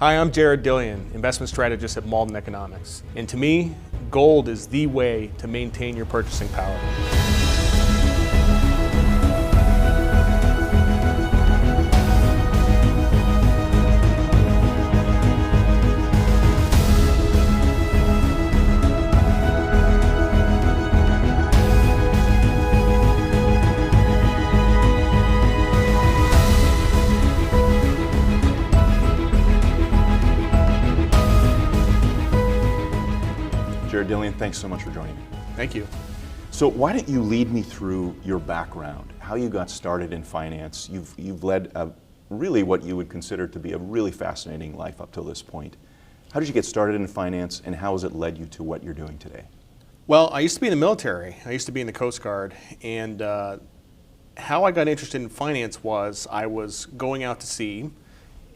Hi, I'm Jared Dillian, investment strategist at Malden Economics. And to me, gold is the way to maintain your purchasing power. Jared Dillian, thanks so much for joining me. Thank you. So why don't you lead me through your background, how you got started in finance? You've led really what you would consider to be a really fascinating life up till this point. How did you get started in finance, and how has it led you to what you're doing today? Well, I used to be in the military. I used to be in the Coast Guard. And how I got interested in finance was I was going out to sea,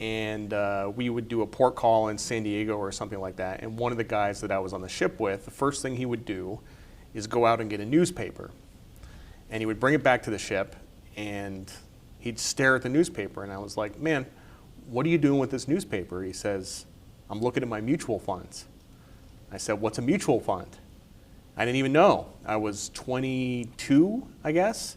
and we would do a port call in San Diego or something like that. And one of the guys that I was on the ship with, the first thing he would do is go out and get a newspaper. And he would bring it back to the ship, and he'd stare at the newspaper. And I was like, man, what are you doing with this newspaper? He says, I'm looking at my mutual funds. I said, what's a mutual fund? I didn't even know. I was 22, I guess.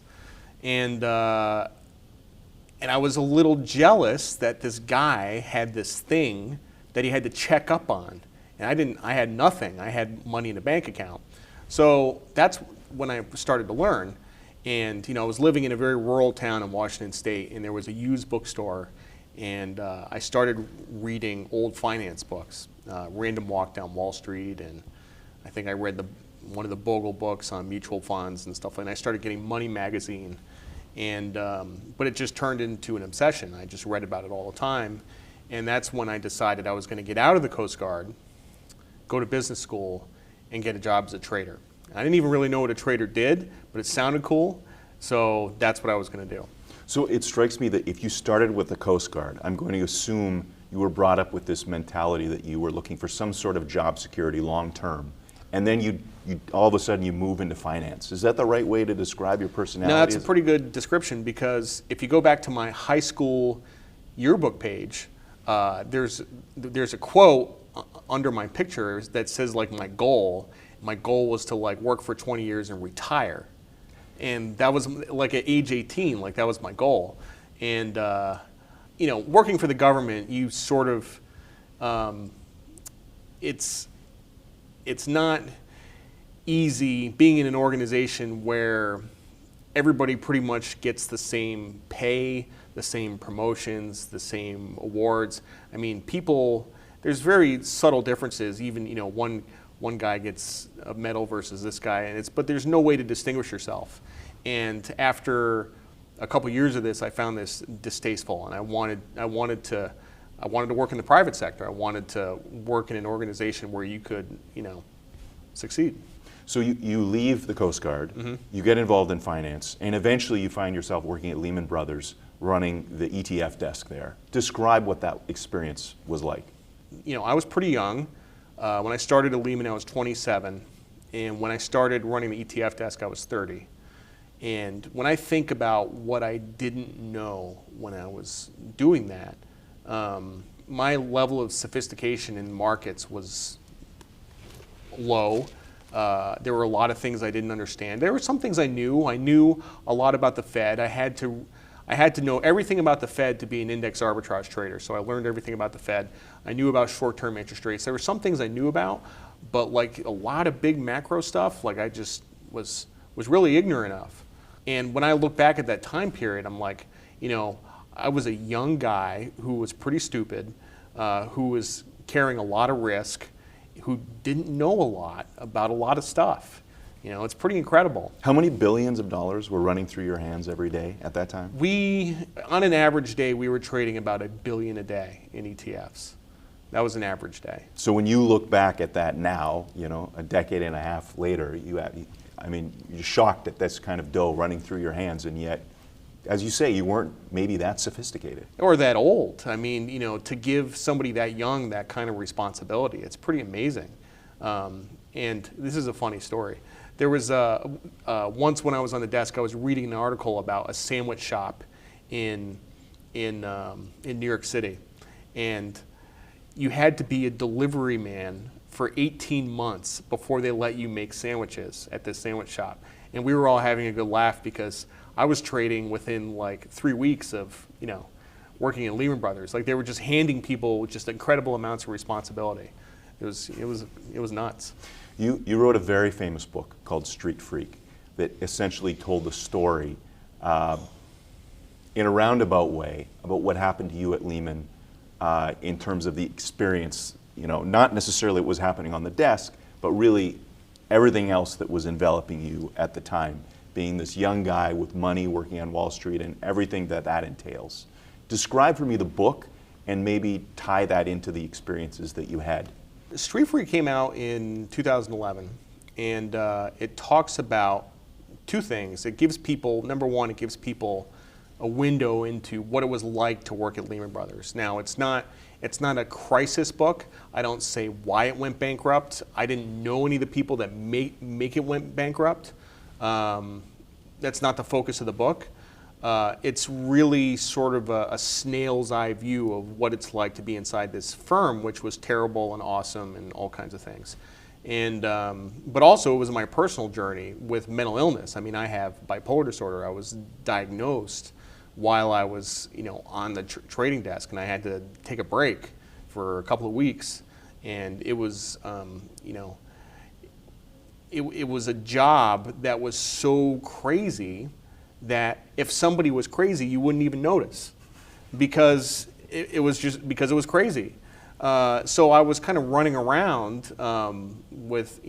And I was a little jealous that this guy had this thing that he had to check up on. And I had nothing. I had money in a bank account. So that's when I started to learn. And I was living in a very rural town in Washington State, and there was a used bookstore. And I started reading old finance books, Random Walk Down Wall Street, and I think I read one of the Bogle books on mutual funds and stuff. And I started getting Money Magazine. And but it just turned into an obsession. I just read about it all the time, and that's when I decided I was going to get out of the Coast Guard, go to business school, and get a job as a trader. I didn't even really know what a trader did, but it sounded cool, so that's what I was going to do. So it strikes me that if you started with the Coast Guard, I'm going to assume you were brought up with this mentality that you were looking for some sort of job security long term, and then you all of a sudden you move into finance. Is that the right way to describe your personality? No, that's a pretty good description, because if you go back to my high school yearbook page, there's a quote under my picture that says like my goal. My goal was to like work for 20 years and retire, and that was like at age 18. Like that was my goal, and working for the government, you sort of it's not easy being in an organization where everybody pretty much gets the same pay, the same promotions, the same awards. I mean, there's very subtle differences. Even one guy gets a medal versus this guy, but there's no way to distinguish yourself. And after a couple years of this, I found this distasteful, and I wanted to work in the private sector. I wanted to work in an organization where you could, succeed. So you leave the Coast Guard, you get involved in finance, and eventually you find yourself working at Lehman Brothers, running the ETF desk there. Describe what that experience was like. I was pretty young. When I started at Lehman, I was 27. And when I started running the ETF desk, I was 30. And when I think about what I didn't know when I was doing that, my level of sophistication in markets was low. There were a lot of things I didn't understand. There were some things I knew. I knew a lot about the Fed. I had to know everything about the Fed to be an index arbitrage trader. So I learned everything about the Fed. I knew about short-term interest rates. There were some things I knew about, but like a lot of big macro stuff, like I just was really ignorant of. And when I look back at that time period, I'm like, I was a young guy who was pretty stupid, who was carrying a lot of risk, who didn't know a lot about a lot of stuff. It's pretty incredible. How many billions of dollars were running through your hands every day at that time? On an average day, we were trading about $1 billion a day in ETFs. That was an average day. So when you look back at that now, a decade and a half later, you're shocked at this kind of dough running through your hands, and yet, as you say, you weren't maybe that sophisticated. Or that old. I mean, to give somebody that young that kind of responsibility, it's pretty amazing. And this is a funny story. There was once when I was on the desk, I was reading an article about a sandwich shop in New York City, and you had to be a delivery man for 18 months before they let you make sandwiches at this sandwich shop. And we were all having a good laugh because I was trading within like 3 weeks of, working at Lehman Brothers. Like they were just handing people just incredible amounts of responsibility. It was nuts. You wrote a very famous book called Street Freak that essentially told the story in a roundabout way about what happened to you at Lehman in terms of the experience, not necessarily what was happening on the desk, but really everything else that was enveloping you at the time, being this young guy with money working on Wall Street and everything that entails. Describe for me the book and maybe tie that into the experiences that you had. Street Freak came out in 2011, and it talks about two things. It gives people, number one, it gives people a window into what it was like to work at Lehman Brothers. Now, it's not a crisis book. I don't say why it went bankrupt. I didn't know any of the people that make it went bankrupt. That's not the focus of the book. It's really sort of a snail's eye view of what it's like to be inside this firm, which was terrible and awesome and all kinds of things. And but also it was my personal journey with mental illness. I mean, I have bipolar disorder. I was diagnosed while I was, on the trading desk, and I had to take a break for a couple of weeks. And it was, it was a job that was so crazy that if somebody was crazy, you wouldn't even notice because it was crazy. So I was kind of running around with,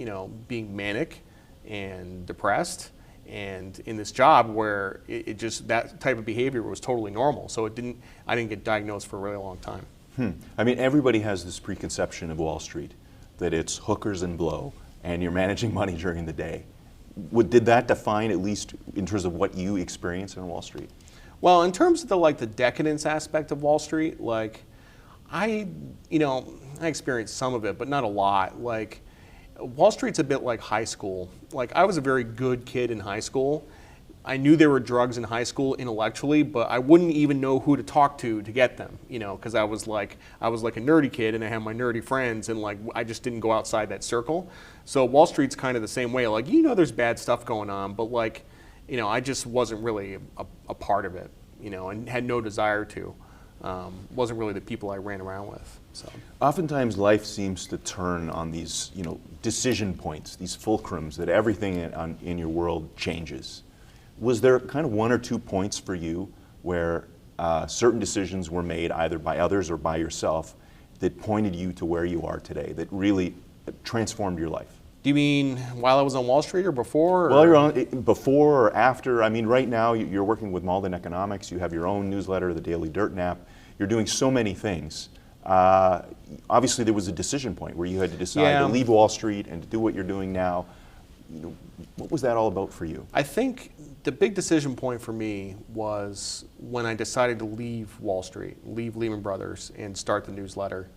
being manic and depressed, and in this job where it just, that type of behavior was totally normal. So I didn't get diagnosed for a really long time. I mean, everybody has this preconception of Wall Street, that it's hookers and blow, and you're managing money during the day. Did that define, at least in terms of what you experienced on Wall Street? Well, in terms of the decadence aspect of Wall Street, I experienced some of it, but not a lot. Wall Street's a bit like high school. I was a very good kid in high school. I knew there were drugs in high school intellectually, but I wouldn't even know who to talk to get them, because I was like a nerdy kid and I had my nerdy friends, and I just didn't go outside that circle. So Wall Street's kind of the same way. There's bad stuff going on, but I just wasn't really a part of it, and had no desire to. Wasn't really the people I ran around with. So oftentimes life seems to turn on these, decision points, these fulcrums that everything in your world changes. Was there kind of one or two points for you where certain decisions were made either by others or by yourself that pointed you to where you are today, that really transformed your life? Do you mean while I was on Wall Street or before? Well, you're on before or after. I mean, right now you're working with Malden Economics. You have your own newsletter, the Daily Dirtnap. You're doing so many things. Obviously, there was a decision point where you had to decide to leave Wall Street and to do what you're doing now. What was that all about for you? I think the big decision point for me was when I decided to leave Wall Street, leave Lehman Brothers, and start the newsletter.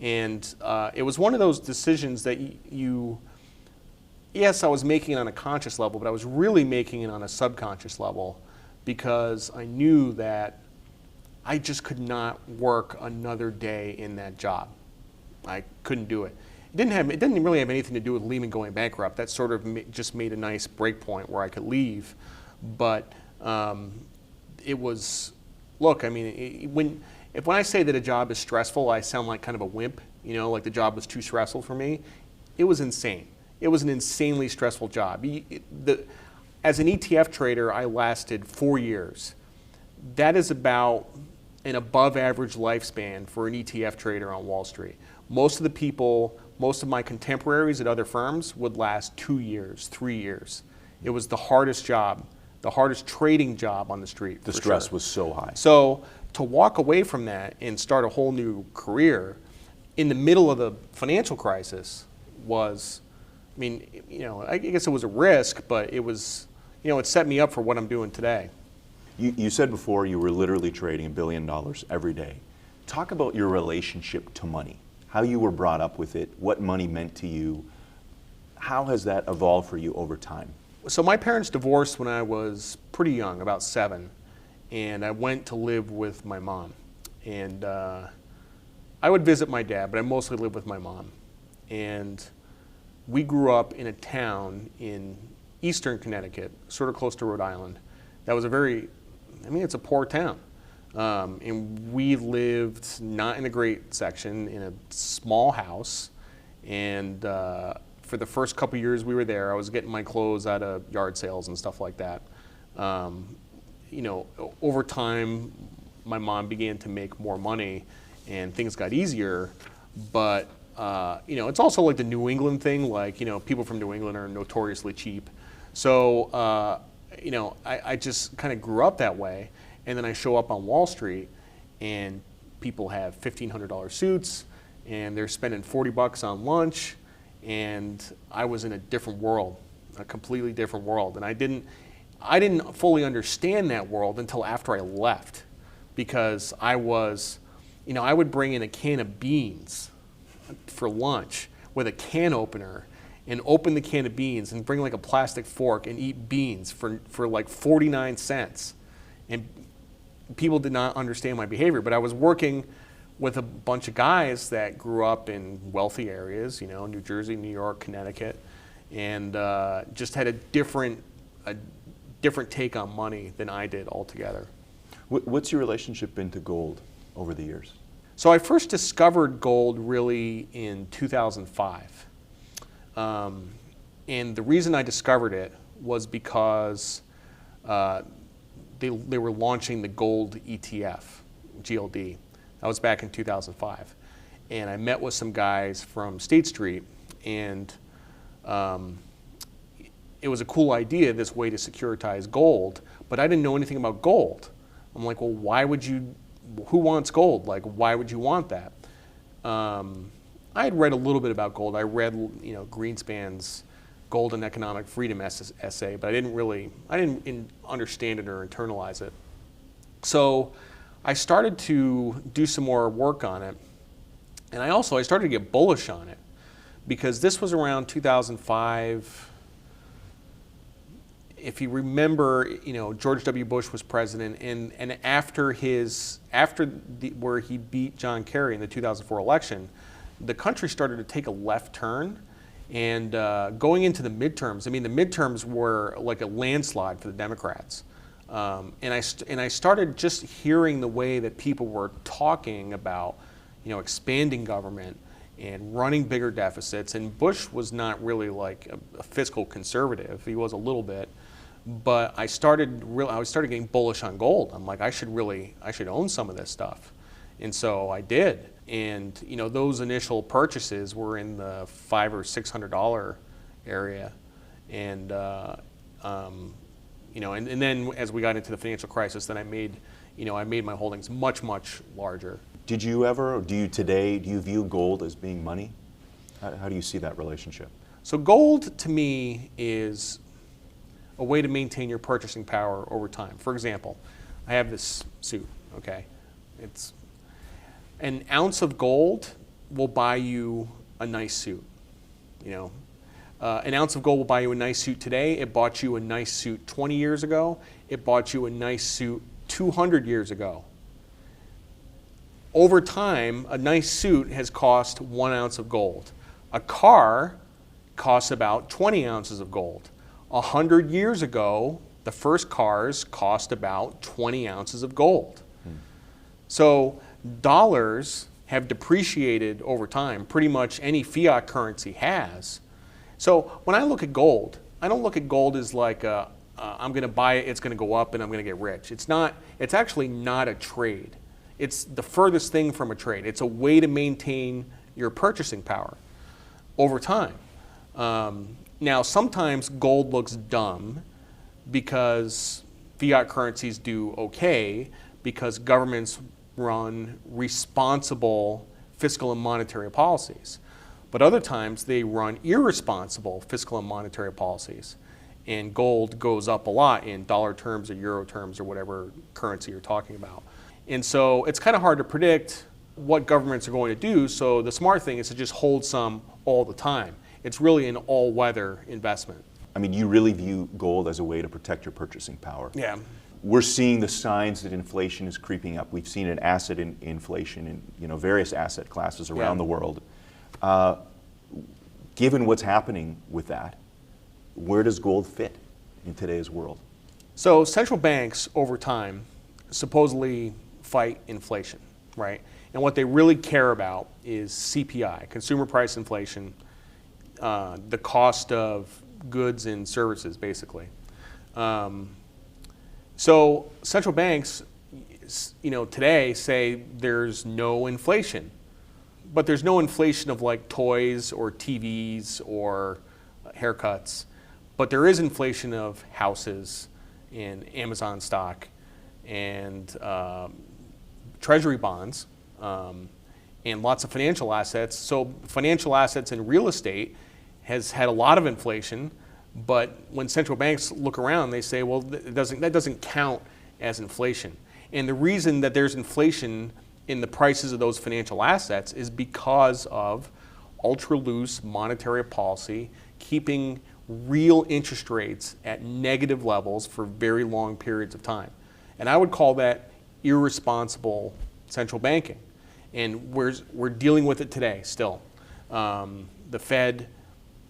And it was one of those decisions that yes, I was making it on a conscious level, but I was really making it on a subconscious level because I knew that I just could not work another day in that job. I couldn't do it. It didn't really have anything to do with Lehman going bankrupt. That sort of just made a nice break point where I could leave. But it was, look, I mean, when I say that a job is stressful, I sound like kind of a wimp, like the job was too stressful for me. It was insane. It was an insanely stressful job. As an ETF trader, I lasted 4 years. That is about an above average lifespan for an ETF trader on Wall Street. Most of my contemporaries at other firms would last 2 years, 3 years. It was the hardest job, the hardest trading job on the street. The stress was so high. So to walk away from that and start a whole new career in the middle of the financial crisis was, I mean, I guess it was a risk, but it was, it set me up for what I'm doing today. You said before you were literally trading $1 billion every day. Talk about your relationship to money, how you were brought up with it, what money meant to you. How has that evolved for you over time? So my parents divorced when I was pretty young, about 7, and I went to live with my mom. And I would visit my dad, but I mostly lived with my mom. And we grew up in a town in eastern Connecticut, sort of close to Rhode Island. That was it's a poor town. And we lived not in a great section, in a small house. And for the first couple years we were there, I was getting my clothes out of yard sales and stuff like that. Over time, my mom began to make more money and things got easier. But, it's also like the New England thing, like, people from New England are notoriously cheap. So, I just kind of grew up that way. And then I show up on Wall Street and people have $1,500 suits and they're spending $40 on lunch. And I was in a different world, a completely different world. And I didn't fully understand that world until after I left, because I would bring in a can of beans for lunch with a can opener and open the can of beans and bring like a plastic fork and eat beans for like 49 cents. And people did not understand my behavior, but I was working with a bunch of guys that grew up in wealthy areas, New Jersey, New York, Connecticut, and just had a different take on money than I did altogether. What's your relationship been to gold over the years? So I first discovered gold really in 2005. And the reason I discovered it was because they were launching the gold ETF, GLD. That was back in 2005. And I met with some guys from State Street, and it was a cool idea, this way to securitize gold, but I didn't know anything about gold. I'm like, well, who wants gold? Like, why would you want that? I had read a little bit about gold. I read, Greenspan's Gold and Economic Freedom essay, but I didn't understand it or internalize it. So I started to do some more work on it, and I started to get bullish on it, because this was around 2005. If you remember, George W. Bush was president, and where he beat John Kerry in the 2004 election, the country started to take a left turn. And going into the midterms, the midterms were like a landslide for the Democrats. And I started just hearing the way that people were talking about, expanding government and running bigger deficits. And Bush was not really like a fiscal conservative. He was a little bit. But I started getting bullish on gold. I'm like, I should own some of this stuff. And so I did. And those initial purchases were in the $500 or $600 area. And and then as we got into the financial crisis, then I made my holdings much, much larger. Did you ever, or do you view gold as being money? How do you see that relationship? So gold to me is a way to maintain your purchasing power over time. For example, I have this suit, okay? It's an ounce of gold will buy you a nice suit. An ounce of gold will buy you a nice suit today. It bought you a nice suit 20 years ago. It bought you a nice suit 200 years ago. Over time, a nice suit has cost 1 ounce of gold. A car costs about 20 ounces of gold. 100 years ago, the first cars cost about 20 ounces of gold. So dollars have depreciated over time. Pretty much any fiat currency has. So when I look at gold, I don't look at gold as like I'm going to buy it, it's going to go up, and I'm going to get rich. It's actually not a trade. It's the furthest thing from a trade. It's a way to maintain your purchasing power over time. Now, sometimes gold looks dumb because fiat currencies do okay, because governments run responsible fiscal and monetary policies. But other times they run irresponsible fiscal and monetary policies. And gold goes up a lot in dollar terms or euro terms or whatever currency you're talking about. And so it's kind of hard to predict what governments are going to do. So the smart thing is to just hold some all the time. It's really an all-weather investment. You really view gold as a way to protect your purchasing power. Yeah. we're seeing the signs that inflation is creeping up. We've seen an inflation in various asset classes around the world. Given what's happening with that, where does gold fit in today's world? So central banks over time supposedly fight inflation, right? And what they really care about is CPI, consumer price inflation, the cost of goods and services, basically. So central banks, today say there's no inflation, but there's no inflation of like toys or TVs or haircuts, but there is inflation of houses and Amazon stock and treasury bonds and lots of financial assets. So financial assets and real estate has had a lot of inflation, but when central banks look around, they say, well, that doesn't count as inflation. And the reason that there's inflation in the prices of those financial assets is because of ultra loose monetary policy, keeping real interest rates at negative levels for very long periods of time. And I would call that irresponsible central banking. And we're dealing with it today still. The Fed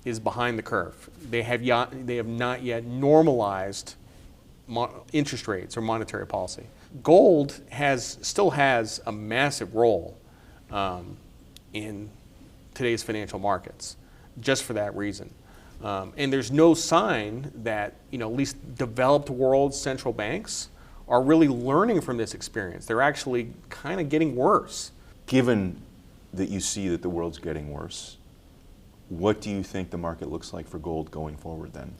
is behind the curve. They have not yet normalized interest rates or monetary policy. Gold still has a massive role in today's financial markets, just for that reason. And there's no sign that at least developed world central banks are really learning from this experience. They're actually kind of getting worse. Given that you see that the world's getting worse, what do you think the market looks like for gold going forward then,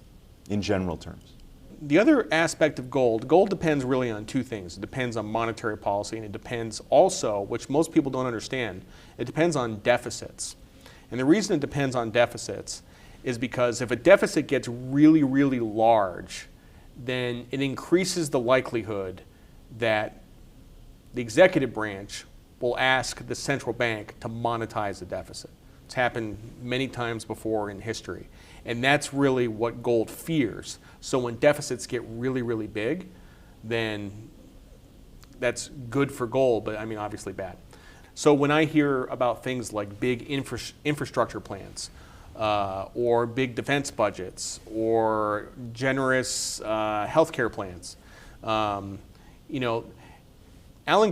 in general terms? The other aspect of gold depends really on two things. It depends on monetary policy, and it depends also, which most people don't understand, it depends on deficits. And the reason it depends on deficits is because if a deficit gets really, really large, then it increases the likelihood that the executive branch will ask the central bank to monetize the deficit. It's happened many times before in history. And that's really what gold fears. So when deficits get really, really big, then that's good for gold, but obviously bad. So when I hear about things like big infrastructure plans, or big defense budgets, or generous healthcare plans, Alan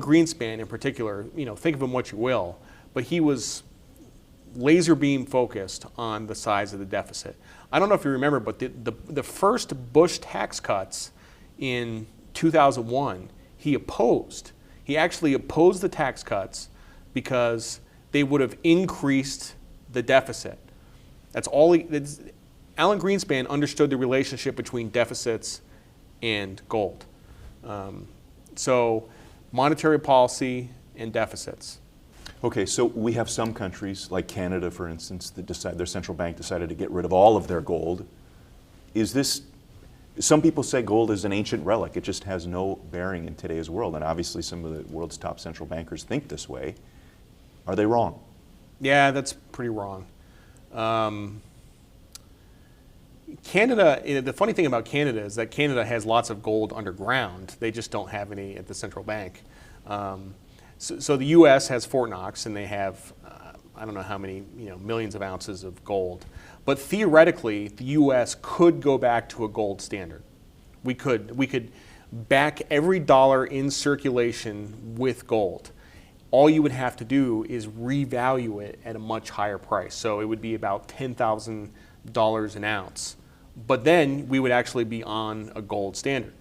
Greenspan in particular, think of him what you will, but he was laser beam focused on the size of the deficit. I don't know if you remember, but the first Bush tax cuts in 2001, he opposed. He actually opposed the tax cuts because they would have increased the deficit. Alan Greenspan understood the relationship between deficits and gold. So monetary policy and deficits. Okay, so we have some countries, like Canada, for instance, that their central bank decided to get rid of all of their gold. Some people say gold is an ancient relic. It just has no bearing in today's world. And obviously some of the world's top central bankers think this way. Are they wrong? Yeah, that's pretty wrong. Canada, the funny thing about Canada is that Canada has lots of gold underground. They just don't have any at the central bank. So the U.S. has Fort Knox, and they have I don't know how many millions of ounces of gold. But theoretically, the U.S. could go back to a gold standard. We could back every dollar in circulation with gold. All you would have to do is revalue it at a much higher price. So it would be about $10,000 an ounce. But then we would actually be on a gold standard.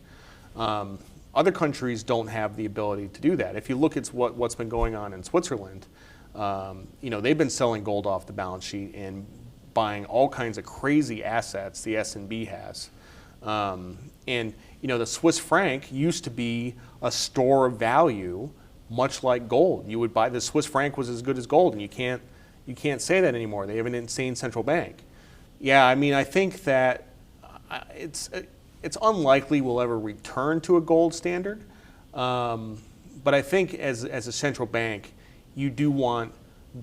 Other countries don't have the ability to do that. If you look at what's been going on in Switzerland, they've been selling gold off the balance sheet and buying all kinds of crazy assets the S&B has. And the Swiss franc used to be a store of value, much like gold. You would buy the Swiss franc was as good as gold, and you can't say that anymore. They have an insane central bank. Yeah, I think that it's unlikely we'll ever return to a gold standard. But I think as a central bank, you do want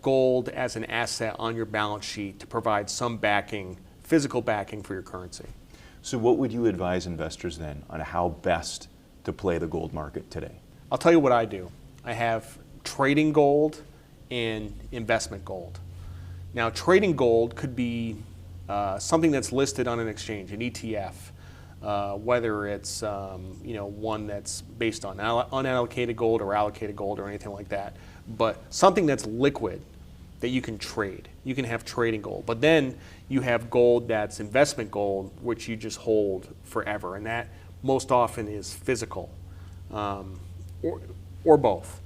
gold as an asset on your balance sheet to provide some backing, physical backing for your currency. So what would you advise investors then on how best to play the gold market today? I'll tell you what I do. I have trading gold and investment gold. Now, trading gold could be something that's listed on an exchange, an ETF, whether it's one that's based on unallocated gold or allocated gold or anything like that, but something that's liquid that you can trade. You can have trading gold, but then you have gold that's investment gold, which you just hold forever, and that most often is physical, or both.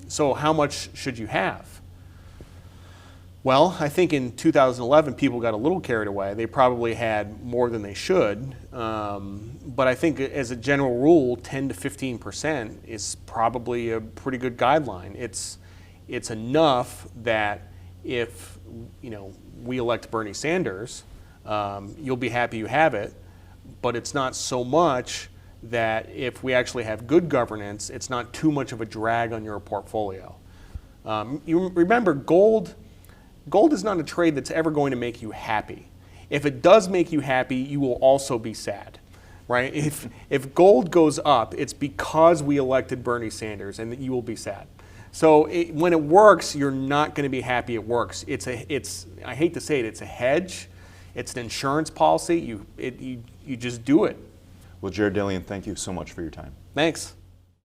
So how much should you have? Well, I think in 2011 people got a little carried away. They probably had more than they should, but I think as a general rule, 10 to 15% is probably a pretty good guideline. It's enough that if we elect Bernie Sanders, you'll be happy you have it, but it's not so much that if we actually have good governance, it's not too much of a drag on your portfolio. You remember, gold is not a trade that's ever going to make you happy. If it does make you happy, you will also be sad, right? If gold goes up, it's because we elected Bernie Sanders, and you will be sad. So when it works, you're not going to be happy it works. I hate to say it, it's a hedge. It's an insurance policy. You just do it. Well, Jared Dillian, thank you so much for your time. Thanks.